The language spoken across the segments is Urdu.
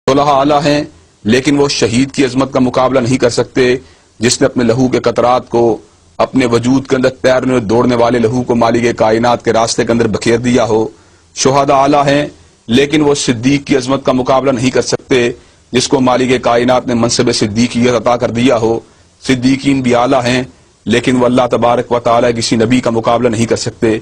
صلح اعلیٰ ہیں لیکن وہ شہید کی عظمت کا مقابلہ نہیں کر سکتے جس نے اپنے لہو کے قطرات کو اپنے وجود کے اندر تیرنے دوڑنے والے لہو کو مالک کائنات کے راستے کے اندر بکھیر دیا ہو۔ شہداء اعلیٰ ہیں لیکن وہ صدیق کی عظمت کا مقابلہ نہیں کر سکتے جس کو مالک کائنات نے منصب صدیقیت عطا کر دیا ہو۔ صدیقین بھی اعلیٰ ہیں لیکن وہ اللہ تبارک و تعالی کسی نبی کا مقابلہ نہیں کر سکتے۔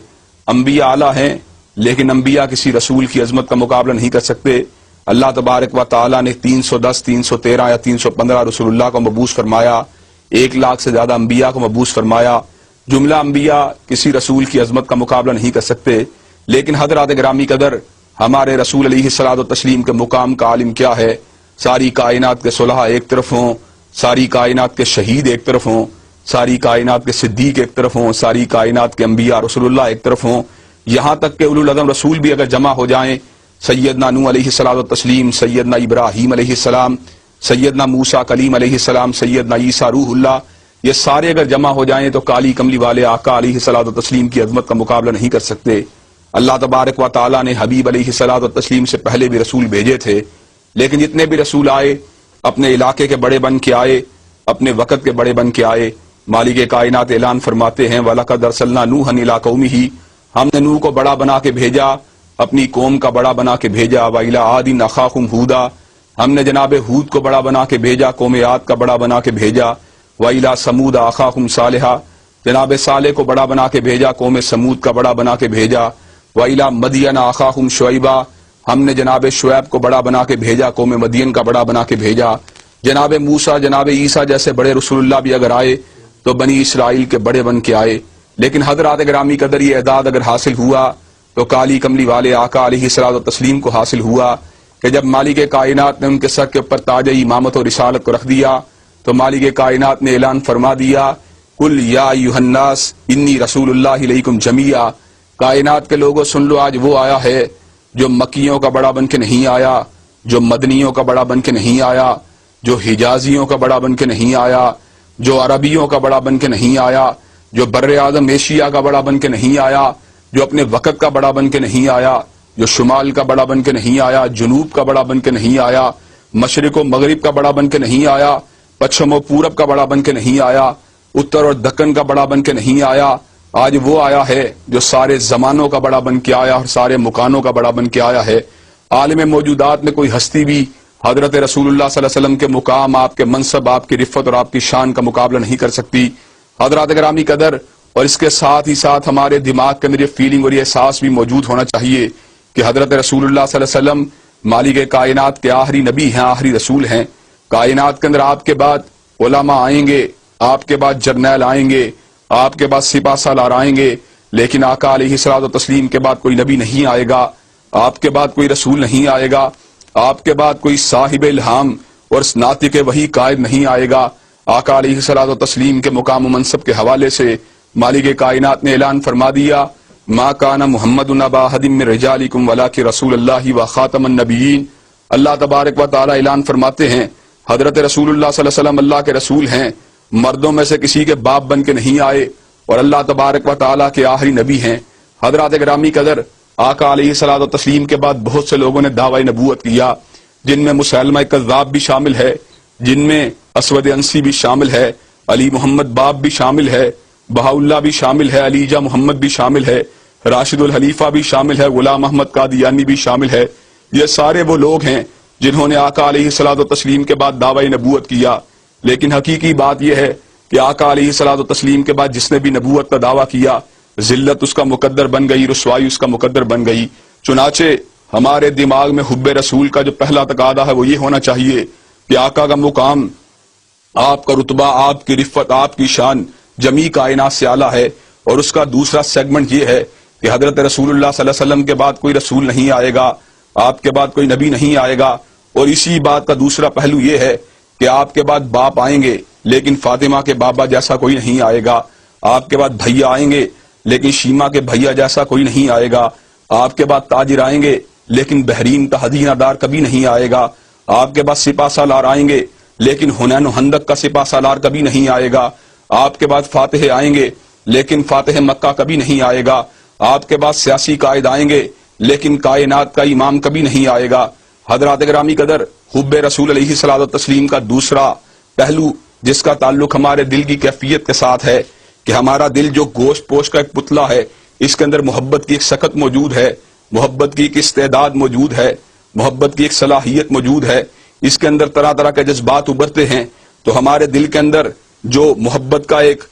انبیاء اعلیٰ ہیں لیکن انبیاء کسی رسول کی عظمت کا مقابلہ نہیں کر سکتے۔ اللہ تبارک و تعالی نے 310 313 یا 315 رسول اللہ کو مبعوث فرمایا، 1,00,000 سے زیادہ انبیاء کو مبعوث فرمایا۔ جملہ انبیاء کسی رسول کی عظمت کا مقابلہ نہیں کر سکتے، لیکن حضرات گرامی قدر ہمارے رسول علیہ الصلوۃ والتسلیم کے مقام کا عالم کیا ہے؟ ساری کائنات کے صلحاء ایک طرف ہوں، ساری کائنات کے شہید ایک طرف ہوں، ساری کائنات کے صدیق ایک طرف ہوں، ساری کائنات کے انبیاء رسول اللہ ایک طرف ہوں، یہاں تک کہ اولو العزم رسول بھی اگر جمع ہو جائیں، سیدنا نوح علیہ الصلوۃ والتسلیم، سیدنا ابراہیم علیہ السلام، سیدنا موسیٰ کلیم علیہ السلام، سیدنا عیسیٰ روح اللہ، یہ سارے اگر جمع ہو جائیں تو کالی کملی والے آقا علیہ الصلوۃ والتسلیم کی عظمت کا مقابلہ نہیں کر سکتے۔ اللہ تبارک و تعالیٰ نے حبیب علیہ الصلوۃ والتسلیم سے پہلے بھی رسول بھیجے تھے، لیکن جتنے بھی رسول آئے اپنے علاقے کے بڑے بن کے آئے، اپنے وقت کے بڑے بن کے آئے۔ مالک کائنات اعلان فرماتے ہیں وَلَقَدْ أَرْسَلْنَا نُوحًا إِلَىٰ قَوْمِهِ، ہم نے نوح کو بڑا بنا کے بھیجا، اپنی قوم کا بڑا بنا کے بھیجا۔ وَإِلَىٰ عَادٍ أَخَاهُمْ هُودًا، ہم نے جناب ہود کو بڑا بنا کے بھیجا، قوم عاد کا بڑا بنا کے بھیجا۔ وَإِلَىٰ ثَمُودَ أَخَاهُمْ صَالِحًا، جناب صالح کو بڑا بنا کے بھیجا، قوم سمود کا بڑا بنا کے بھیجا۔ وَإِلَىٰ مَدْيَنَ أَخَاهُمْ شُعَيْبًا، ہم نے جناب شعیب کو بڑا بنا کے بھیجا، قوم مدین کا بڑا بنا کے بھیجا۔ جناب موسیٰ، جناب عیسیٰ جیسے بڑے رسول اللہ بھی اگر آئے تو بنی اسرائیل کے بڑے بن کے آئے، لیکن حضرات گرامی قدر یہ اعداد اگر حاصل ہوا تو کالی کملی والے آقا علیہ الصلوۃ والتسلیم کو حاصل ہوا کہ جب مالک کائنات نے ان کے سر کے اوپر تاج امامت و رسالت کو رکھ دیا تو مالک کائنات نے اعلان فرما دیا قل یا ایھا الناس انی رسول اللہ الیکم جمیعا، کائنات کے لوگوں سن لو، آج وہ آیا ہے جو مکیوں کا بڑا بن کے نہیں آیا، جو مدنیوں کا بڑا بن کے نہیں آیا، جو حجازیوں کا بڑا بن کے نہیں آیا، جو عربیوں کا بڑا بن کے نہیں آیا، جو بر اعظم ایشیا کا بڑا بن کے نہیں آیا، جو اپنے وقت کا بڑا بن کے نہیں آیا، جو شمال کا بڑا بن کے نہیں آیا، جنوب کا بڑا بن کے نہیں آیا، مشرق و مغرب کا بڑا بن کے نہیں آیا، پچھم و پورب کا بڑا بن کے نہیں آیا، اتر اور دکن کا بڑا بن کے نہیں آیا، آج وہ آیا ہے جو سارے زمانوں کا بڑا بن کے آیا اور سارے مکانوں کا بڑا بن کے آیا ہے۔ عالم موجودات میں کوئی ہستی بھی حضرت رسول اللہ صلی اللہ علیہ وسلم کے مقام، آپ کے منصب، آپ کی رفت اور آپ کی شان کا مقابلہ نہیں کر سکتی۔ حضرات گرامی قدر، اور اس کے ساتھ ہی ساتھ ہمارے دماغ کے اندر یہ فیلنگ اور یہ احساس بھی موجود ہونا چاہیے کہ حضرت رسول اللہ صلی اللہ علیہ وسلم مالک کائنات کے آخری نبی ہیں، آخری رسول ہیں۔ کائنات کے اندر آپ کے بعد علماء آئیں گے، آپ کے بعد جرنیل آئیں گے، آپ کے بعد سپاہ سالار آئیں گے، لیکن آقا علیہ الصلوۃ والتسلیم کے بعد کوئی نبی نہیں آئے گا، آپ کے بعد کوئی رسول نہیں آئے گا، آپ کے بعد کوئی صاحب الہام اور ناطق وحی قائد نہیں آئے گا۔ آقا علیہ الصلوۃ والتسلیم کے مقام و منصب کے حوالے سے مالک کائنات نے اعلان فرما دیا ما کان محمد ابا احد من رجالکم ولکن رسول اللہ و خاتم النبیین۔ اللہ تبارک و تعالی اعلان فرماتے ہیں حضرت رسول اللہ صلی اللہ علیہ وسلم اللہ کے رسول ہیں، مردوں میں سے کسی کے باپ بن کے نہیں آئے، اور اللہ تبارک و تعالی کے آخری نبی ہیں۔ حضرات گرامی قدر، آقا علیہ الصلوۃ والتسلیم کے بعد بہت سے لوگوں نے دعوی نبوت کیا، جن میں مسیلمہ کذاب بھی شامل ہے، جن میں اسود انسی بھی شامل ہے، علی محمد باب بھی شامل ہے، بہاءاللہ بھی شامل ہے، علیجہ محمد بھی شامل ہے، راشد الخلیفہ بھی شامل ہے، غلام احمد قادیانی بھی شامل ہے۔ یہ سارے وہ لوگ ہیں جنہوں نے آقا علیہ الصلوۃ والتسلیم کے بعد دعوی نبوت کیا، لیکن حقیقی بات یہ ہے کہ آقا علیہ الصلوۃ والتسلیم کے بعد جس نے بھی نبوت کا دعویٰ کیا، ذلت اس کا مقدر بن گئی، رسوائی اس کا مقدر بن گئی۔ چنانچہ ہمارے دماغ میں حب رسول کا جو پہلا تقاضا ہے وہ یہ ہونا چاہیے کہ آقا کا مقام، آپ کا رتبہ، آپ کی رفت، آپ کی شان جمیع کائنات سے اعلیٰ ہے، اور اس کا دوسرا سیگمنٹ یہ ہے کہ حضرت رسول اللہ صلی اللہ علیہ وسلم کے بعد کوئی رسول نہیں آئے گا، آپ کے بعد کوئی نبی نہیں آئے گا، اور اسی بات کا دوسرا پہلو یہ ہے کہ آپ کے بعد باپ آئیں گے لیکن فاطمہ کے بابا جیسا کوئی نہیں آئے گا، آپ کے بعد بھیا آئیں گے لیکن شیما کے بھیا جیسا کوئی نہیں آئے گا، آپ کے بعد تاجر آئیں گے لیکن بحرین کا حدینہ دار کبھی نہیں آئے گا، آپ کے بعد سپاہ سالار آئیں گے لیکن حنین و خندق کا سپاہ سالار کبھی نہیں آئے گا، آپ کے بعد فاتح آئیں گے لیکن فاتح مکہ کبھی نہیں آئے گا، آپ کے بعد سیاسی قائد آئیں گے لیکن کائنات کا امام کبھی نہیں آئے گا۔ حضرات گرامی قدر، حب رسول علیہ الصلوۃ والتسلیم کا دوسرا پہلو جس کا تعلق ہمارے دل کی کیفیت کے ساتھ ہے کہ ہمارا دل جو گوشت پوش کا ایک پتلا ہے، اس کے اندر محبت کی ایک سکت موجود ہے، محبت کی ایک استعداد موجود ہے، محبت کی ایک صلاحیت موجود ہے، اس کے اندر طرح طرح کے جذبات ابھرتے ہیں. تو ہمارے دل کے اندر جو محبت کا ایک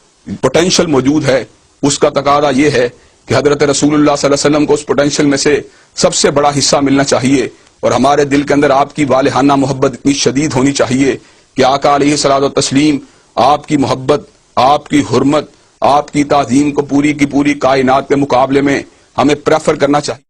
پوٹینشل موجود ہے، اس کا تقاضا یہ ہے کہ حضرت رسول اللہ صلی اللہ علیہ وسلم کو اس پوٹینشل میں سے سب سے بڑا حصہ ملنا چاہیے، اور ہمارے دل کے اندر آپ کی والہانہ محبت اتنی شدید ہونی چاہیے کہ آقا علیہ الصلوۃ والتسلیم آپ کی محبت، آپ کی حرمت، آپ کی تعظیم کو پوری کی پوری کائنات کے مقابلے میں ہمیں پریفر کرنا چاہیے.